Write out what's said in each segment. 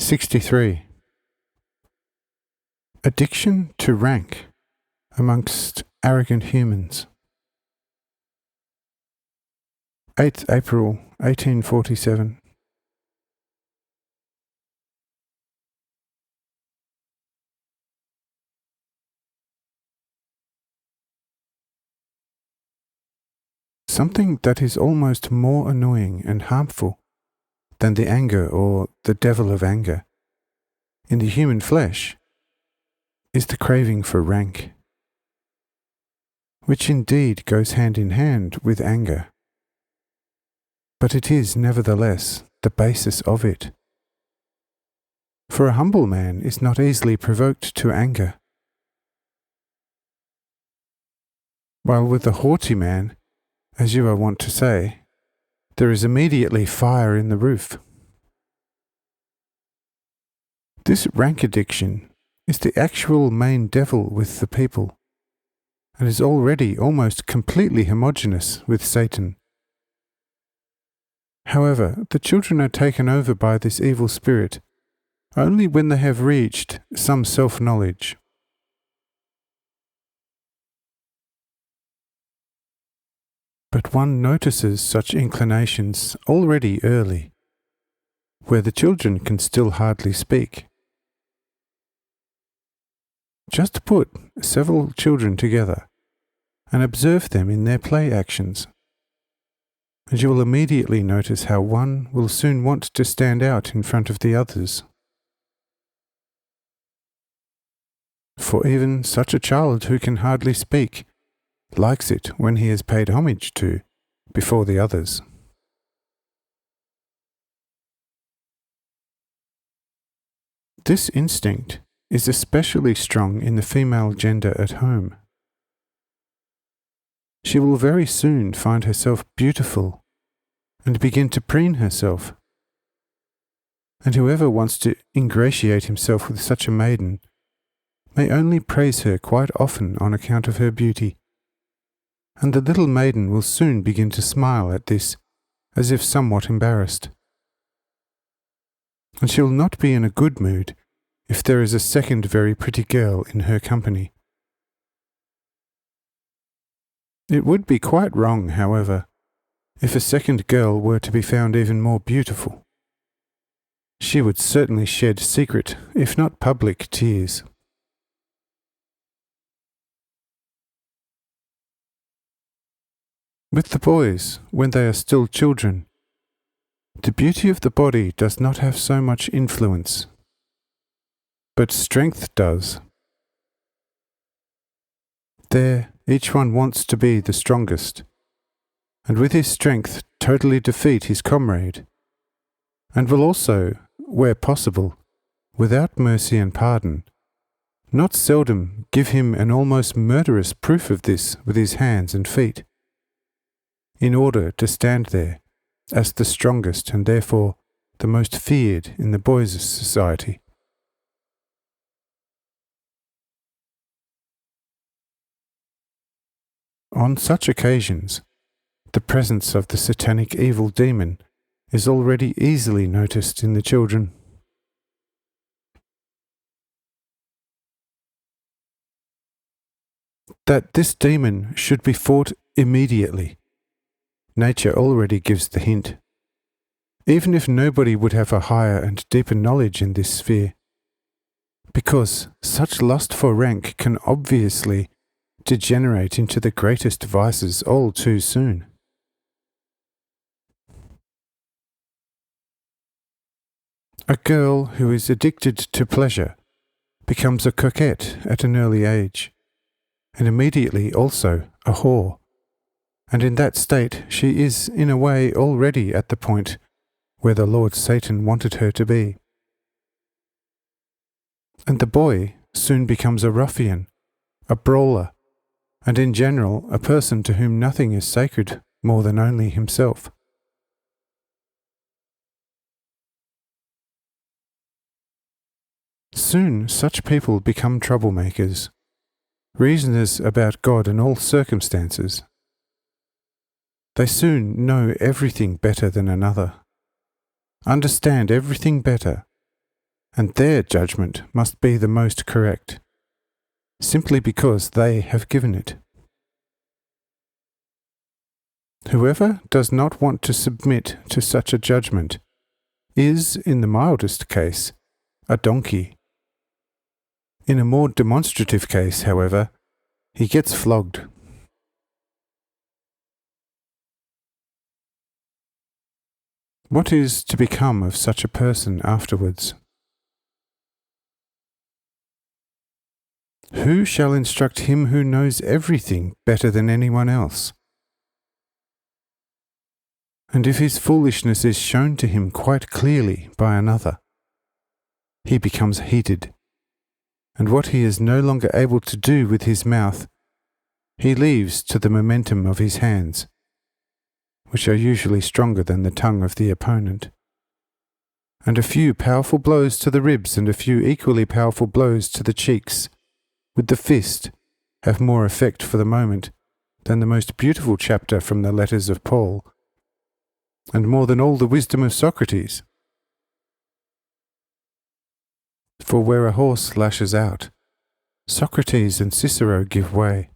63. Addiction to rank amongst arrogant humans. 8th April 1847. Something that is almost more annoying and harmful than the anger or the devil of anger in the human flesh is the craving for rank, which indeed goes hand in hand with anger, but it is nevertheless the basis of it. For a humble man is not easily provoked to anger, while with a haughty man, as you are wont to say, there is immediately fire in the roof. This rank addiction is the actual main devil with the people, and is already almost completely homogeneous with Satan. However, the children are taken over by this evil spirit only when they have reached some self-knowledge. But one notices such inclinations already early, where the children can still hardly speak. Just put several children together and observe them in their play actions, and you will immediately notice how one will soon want to stand out in front of the others. For even such a child who can hardly speak likes it when he is paid homage to before the others. This instinct is especially strong in the female gender at home. She will very soon find herself beautiful and begin to preen herself, and whoever wants to ingratiate himself with such a maiden may only praise her quite often on account of her beauty. And the little maiden will soon begin to smile at this, as if somewhat embarrassed. And she will not be in a good mood if there is a second very pretty girl in her company. It would be quite wrong, however, if a second girl were to be found even more beautiful. She would certainly shed secret, if not public, tears. With the boys, when they are still children, the beauty of the body does not have so much influence, but strength does. There, each one wants to be the strongest, and with his strength totally defeat his comrade, and will also, where possible, without mercy and pardon, not seldom give him an almost murderous proof of this with his hands and feet, in order to stand there as the strongest and therefore the most feared in the boys' society. On such occasions, the presence of the satanic evil demon is already easily noticed in the children. That this demon should be fought immediately, nature already gives the hint, even if nobody would have a higher and deeper knowledge in this sphere, because such lust for rank can obviously degenerate into the greatest vices all too soon. A girl who is addicted to pleasure becomes a coquette at an early age, and immediately also a whore. And in that state she is in a way already at the point where the Lord Satan wanted her to be. And the boy soon becomes a ruffian, a brawler, and in general a person to whom nothing is sacred more than only himself. Soon such people become troublemakers, reasoners about God and all circumstances. They soon know everything better than another, understand everything better, and their judgment must be the most correct, simply because they have given it. Whoever does not want to submit to such a judgment is, in the mildest case, a donkey. In a more demonstrative case, however, he gets flogged. What is to become of such a person afterwards? Who shall instruct him who knows everything better than anyone else? And if his foolishness is shown to him quite clearly by another, he becomes heated, and what he is no longer able to do with his mouth, he leaves to the momentum of his hands, which are usually stronger than the tongue of the opponent. And a few powerful blows to the ribs and a few equally powerful blows to the cheeks with the fist have more effect for the moment than the most beautiful chapter from the letters of Paul, and more than all the wisdom of Socrates. For where a horse lashes out, Socrates and Cicero give way.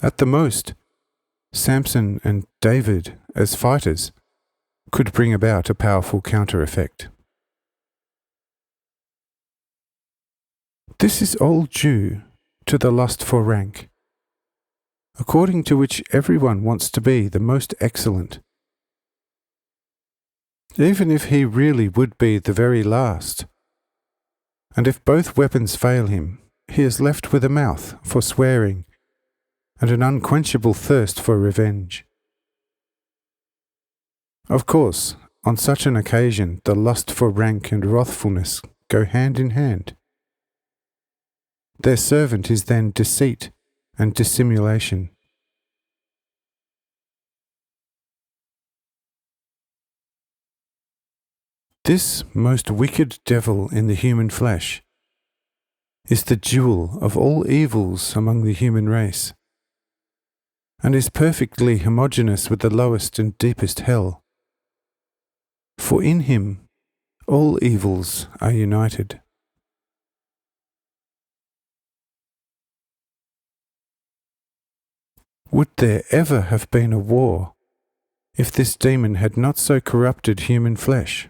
At the most, Samson and David, as fighters, could bring about a powerful counter-effect. This is all due to the lust for rank, according to which everyone wants to be the most excellent, even if he really would be the very last. And if both weapons fail him, he is left with a mouth for swearing and an unquenchable thirst for revenge. Of course, on such an occasion, the lust for rank and wrathfulness go hand in hand. Their servant is then deceit and dissimulation. This most wicked devil in the human flesh is the jewel of all evils among the human race, and is perfectly homogeneous with the lowest and deepest hell. For in him all evils are united. Would there ever have been a war if this demon had not so corrupted human flesh?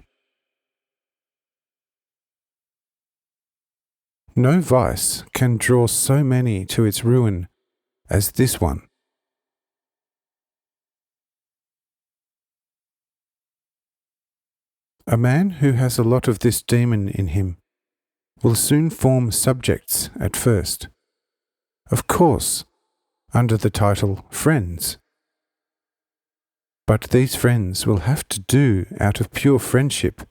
No vice can draw so many to its ruin as this one. A man who has a lot of this demon in him will soon form subjects at first, of course, under the title friends. But these friends will have to do out of pure friendship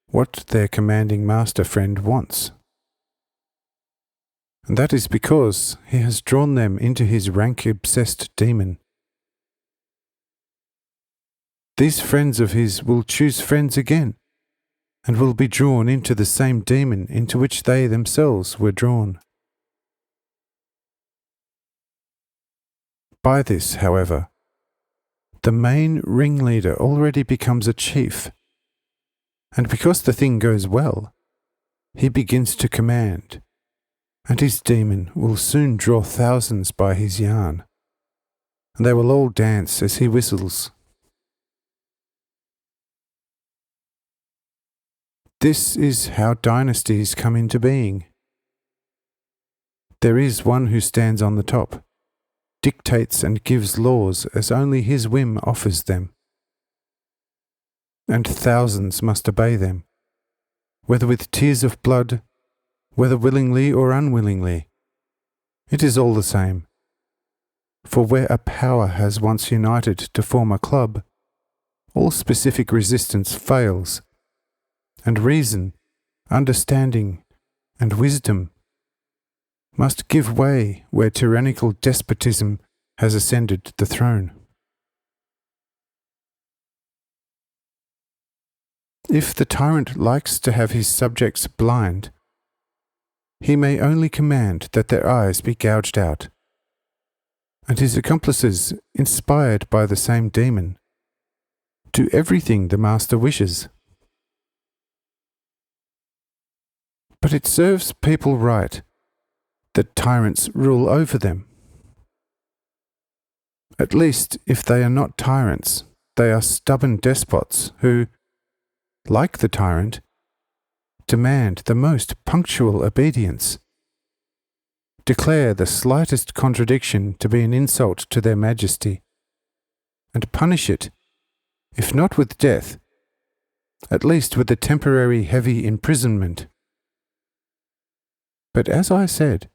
what their commanding master friend wants. And that is because he has drawn them into his rank-obsessed demon. These friends of his will choose friends again, and will be drawn into the same demon into which they themselves were drawn. By this, however, the main ringleader already becomes a chief, and because the thing goes well, he begins to command, and his demon will soon draw thousands by his yarn, and they will all dance as he whistles. This is how dynasties come into being. There is one who stands on the top, dictates and gives laws as only his whim offers them, and thousands must obey them, whether with tears of blood, whether willingly or unwillingly. It is all the same, for where a power has once united to form a club, all specific resistance fails, and reason, understanding, and wisdom must give way where tyrannical despotism has ascended the throne. If the tyrant likes to have his subjects blind, he may only command that their eyes be gouged out, and his accomplices, inspired by the same demon, do everything the master wishes. But it serves people right that tyrants rule over them. At least, if they are not tyrants, they are stubborn despots who, like the tyrant, demand the most punctual obedience, declare the slightest contradiction to be an insult to their majesty, and punish it, if not with death, at least with a temporary heavy imprisonment. But as I said,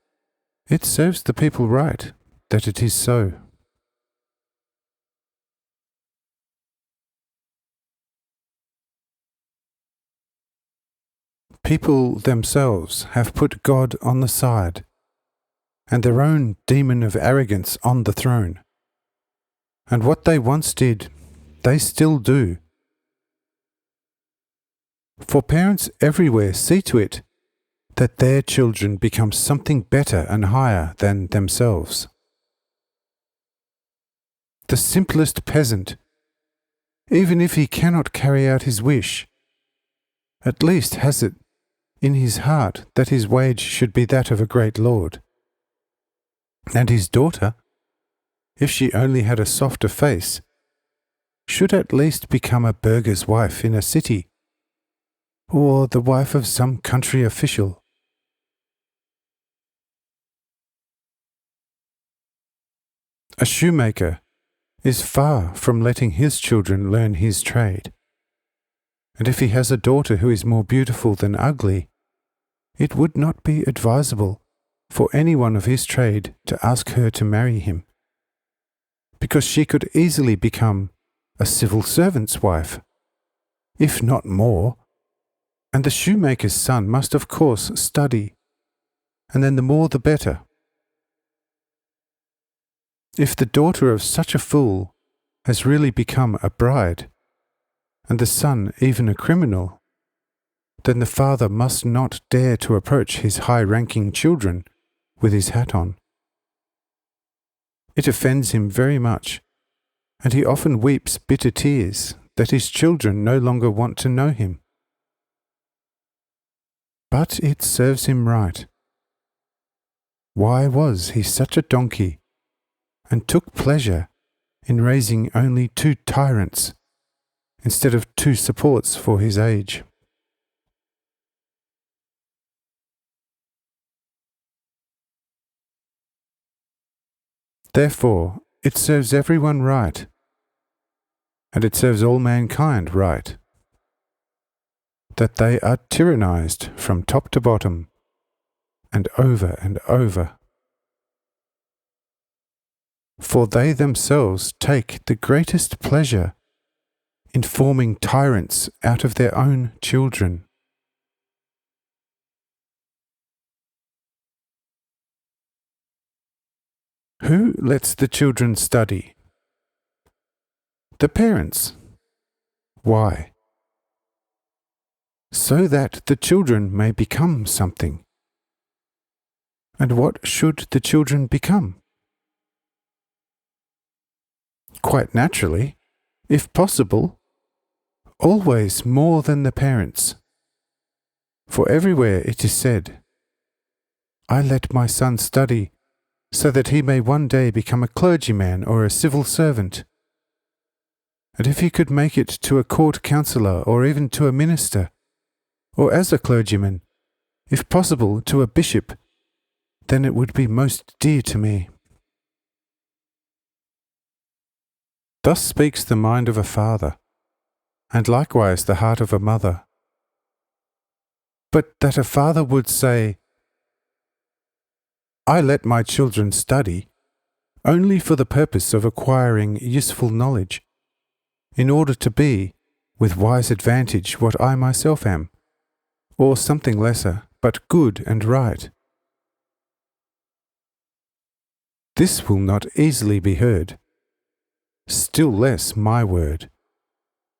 it serves the people right that it is so. People themselves have put God on the side, and their own demon of arrogance on the throne. And what they once did, they still do. For parents everywhere see to it that their children become something better and higher than themselves. The simplest peasant, even if he cannot carry out his wish, at least has it in his heart that his wage should be that of a great lord. And his daughter, if she only had a softer face, should at least become a burgher's wife in a city, or the wife of some country official. A shoemaker is far from letting his children learn his trade, and if he has a daughter who is more beautiful than ugly, it would not be advisable for anyone of his trade to ask her to marry him, because she could easily become a civil servant's wife, if not more, and the shoemaker's son must of course study, and then the more the better. If the daughter of such a fool has really become a bride, and the son even a criminal, then the father must not dare to approach his high-ranking children with his hat on. It offends him very much, and he often weeps bitter tears that his children no longer want to know him. But it serves him right. Why was he such a donkey, and took pleasure in raising only 2 tyrants instead of 2 supports for his age? Therefore, it serves everyone right, and it serves all mankind right, that they are tyrannized from top to bottom, and over. For they themselves take the greatest pleasure in forming tyrants out of their own children. Who lets the children study? The parents. Why? So that the children may become something. And what should the children become? Quite naturally, if possible, always more than the parents. For everywhere it is said, I let my son study so that he may one day become a clergyman or a civil servant. And if he could make it to a court councillor or even to a minister, or as a clergyman, if possible to a bishop, then it would be most dear to me. Thus speaks the mind of a father, and likewise the heart of a mother. But that a father would say, I let my children study only for the purpose of acquiring useful knowledge, in order to be, with wise advantage, what I myself am, or something lesser, but good and right. This will not easily be heard, still less my word.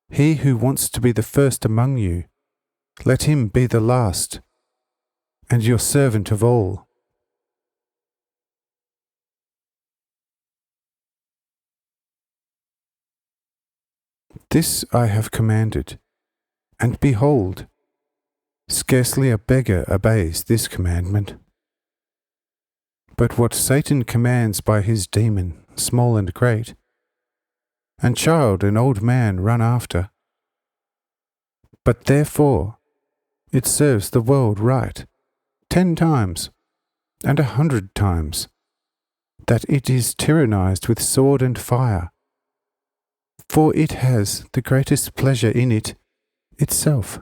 He who wants to be the first among you, let him be the last, and your servant of all. This I have commanded, and behold, Scarcely a beggar obeys this commandment. But what Satan commands by his demon, small and great, and child and old man run after. But therefore it serves the world right, 10 times and 100 times, that it is tyrannized with sword and fire, for it has the greatest pleasure in it itself.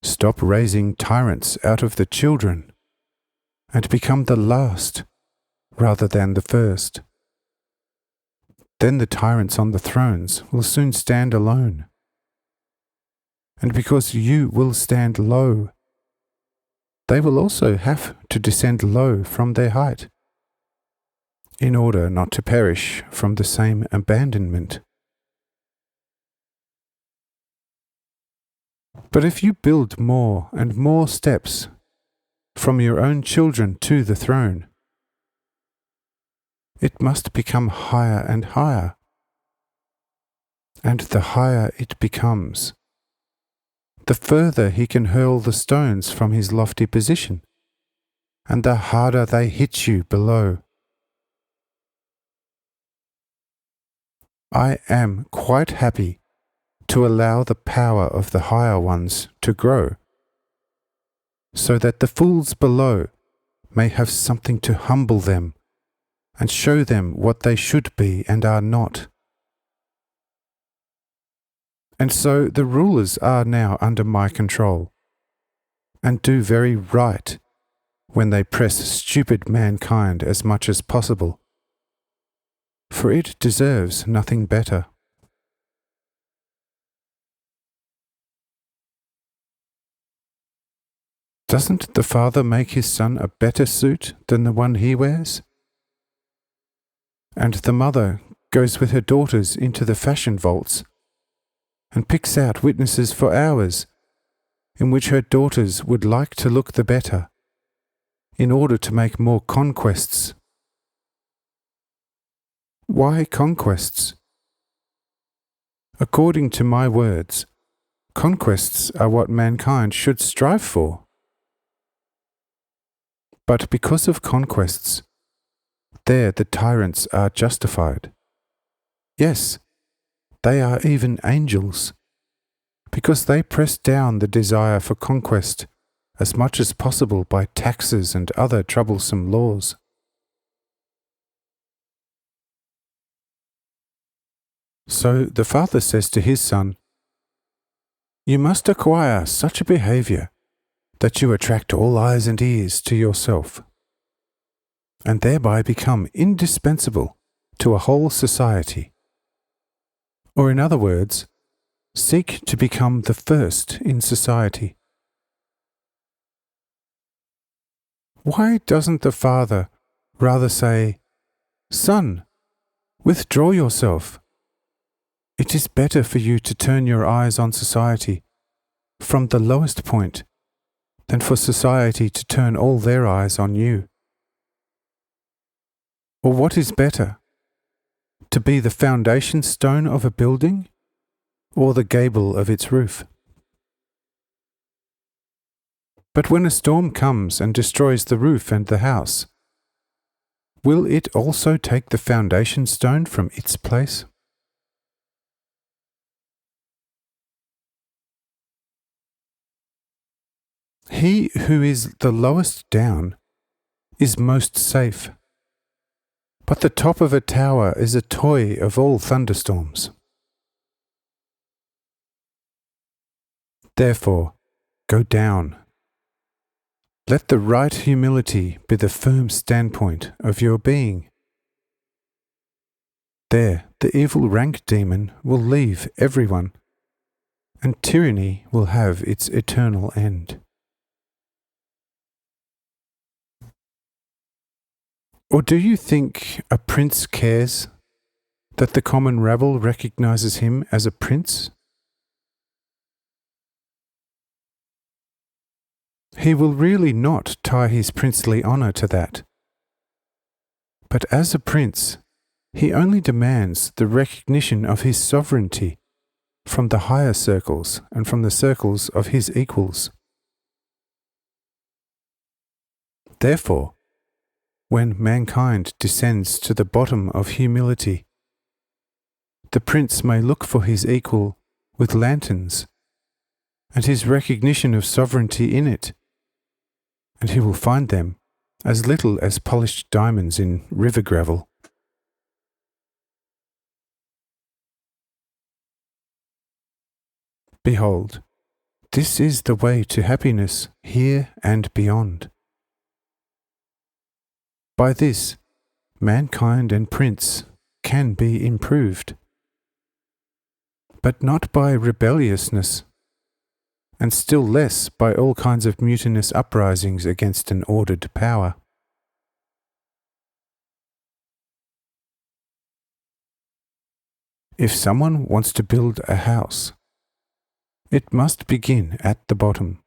Stop raising tyrants out of the children, and become the last rather than the first. Then the tyrants on the thrones will soon stand alone. And because you will stand low, they will also have to descend low from their height, in order not to perish from the same abandonment. But if you build more and more steps from your own children to the throne, it must become higher and higher. And the higher it becomes, the further he can hurl the stones from his lofty position, and the harder they hit you below. I am quite happy to allow the power of the higher ones to grow, so that the fools below may have something to humble them and show them what they should be and are not. And so the rulers are now under my control, and do very right when they press stupid mankind as much as possible, for it deserves nothing better. Doesn't the father make his son a better suit than the one he wears? And the mother goes with her daughters into the fashion vaults and picks out witnesses for hours in which her daughters would like to look the better, in order to make more conquests. Why conquests? According to my words, conquests are what mankind should strive for. But because of conquests, there the tyrants are justified. Yes, they are even angels, because they press down the desire for conquest as much as possible by taxes and other troublesome laws. So the father says to his son, "You must acquire such a behavior that you attract all eyes and ears to yourself, and thereby become indispensable to a whole society. Or in other words, seek to become the first in society." Why doesn't the father rather say, "Son, withdraw yourself. It is better for you to turn your eyes on society from the lowest point than for society to turn all their eyes on you"? Or what is better, to be the foundation stone of a building or the gable of its roof? But when a storm comes and destroys the roof and the house, will it also take the foundation stone from its place? He who is the lowest down is most safe, but the top of a tower is a toy of all thunderstorms. Therefore, go down. Let the right humility be the firm standpoint of your being. There the evil rank demon will leave everyone, and tyranny will have its eternal end. Or do you think a prince cares that the common rabble recognizes him as a prince? He will really not tie his princely honor to that. But as a prince, he only demands the recognition of his sovereignty from the higher circles and from the circles of his equals. Therefore, when mankind descends to the bottom of humility, the prince may look for his equal with lanterns and his recognition of sovereignty in it, and he will find them as little as polished diamonds in river gravel. Behold, this is the way to happiness here and beyond. By this, mankind and prince can be improved, but not by rebelliousness, and still less by all kinds of mutinous uprisings against an ordered power. If someone wants to build a house, it must begin at the bottom.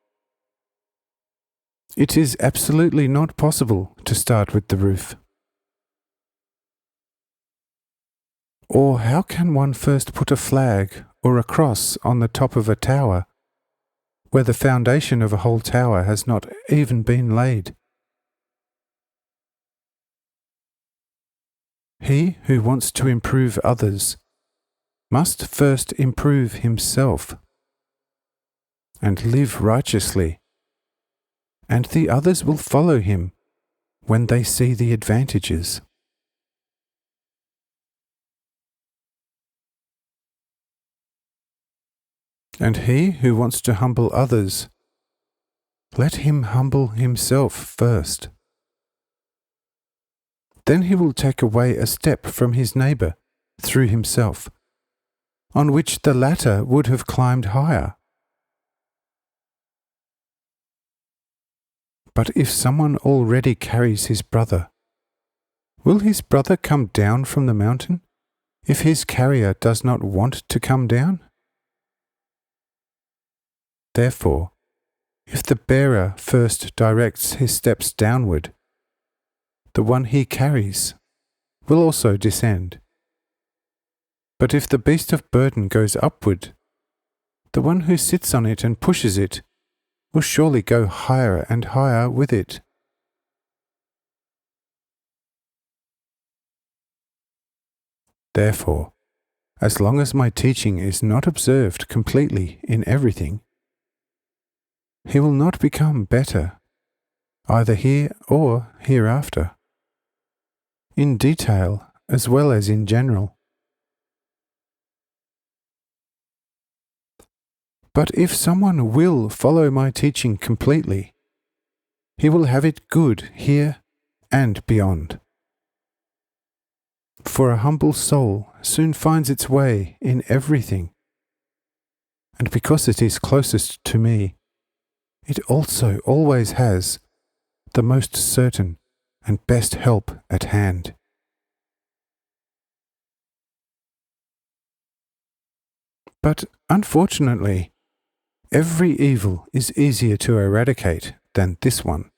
It is absolutely not possible to start with the roof. Or how can one first put a flag or a cross on the top of a tower where the foundation of a whole tower has not even been laid? He who wants to improve others must first improve himself and live righteously, and the others will follow him when they see the advantages. And he who wants to humble others, let him humble himself first. Then he will take away a step from his neighbour through himself, on which the latter would have climbed higher. But if someone already carries his brother, will his brother come down from the mountain if his carrier does not want to come down? Therefore, if the bearer first directs his steps downward, the one he carries will also descend. But if the beast of burden goes upward, the one who sits on it and pushes it will surely go higher and higher with it. Therefore, as long as my teaching is not observed completely in everything, he will not become better, either here or hereafter, in detail as well as in general. But if someone will follow my teaching completely, he will have it good here and beyond. For a humble soul soon finds its way in everything, and because it is closest to me, it also always has the most certain and best help at hand. But unfortunately, every evil is easier to eradicate than this one,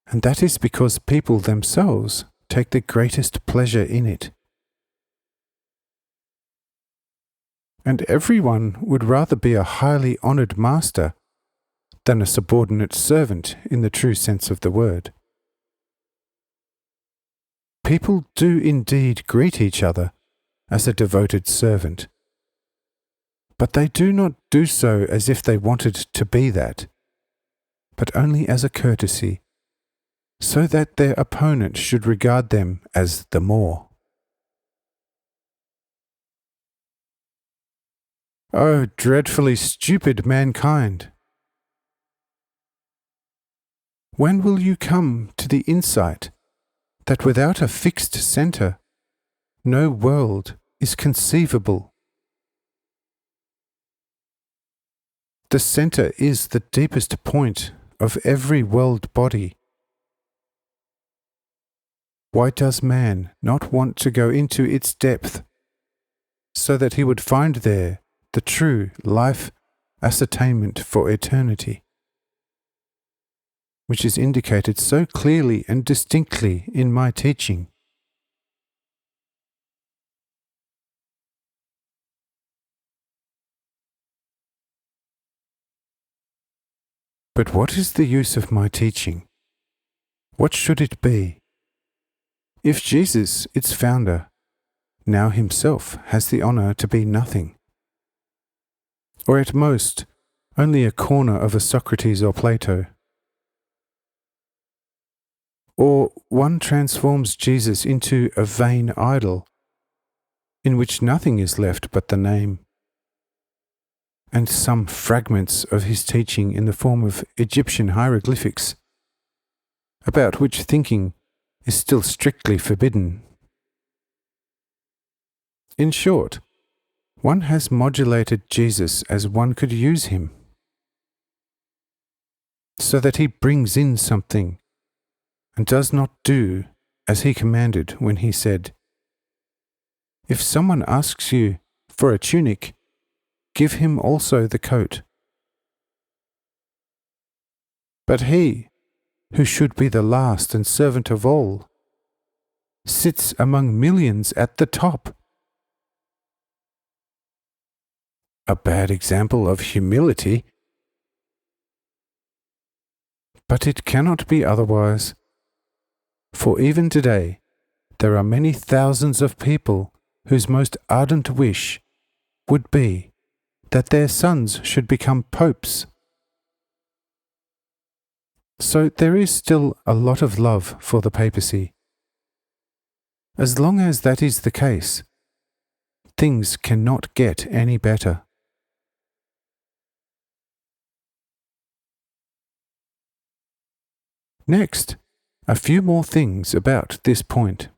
and that is because people themselves take the greatest pleasure in it. And everyone would rather be a highly honoured master than a subordinate servant in the true sense of the word. People do indeed greet each other as a devoted servant, but they do not do so as if they wanted to be that, but only as a courtesy, so that their opponent should regard them as the more. Oh, dreadfully stupid mankind! When will you come to the insight that without a fixed centre, no world is conceivable? The centre is the deepest point of every world body. Why does man not want to go into its depth, so that he would find there the true life ascertainment for eternity, which is indicated so clearly and distinctly in my teaching? But what is the use of my teaching? What should it be? If Jesus, its founder, now himself has the honour to be nothing, or at most only a corner of a Socrates or Plato, or one transforms Jesus into a vain idol, in which nothing is left but the name, and some fragments of his teaching in the form of Egyptian hieroglyphics, about which thinking is still strictly forbidden. In short, one has modulated Jesus as one could use him, so that he brings in something, and does not do as he commanded when he said, "If someone asks you for a tunic, give him also the coat." But he, who should be the last and servant of all, sits among millions at the top. A bad example of humility. But it cannot be otherwise, for even today there are many thousands of people whose most ardent wish would be that their sons should become popes. So there is still a lot of love for the papacy. As long as that is the case, things cannot get any better. Next, a few more things about this point.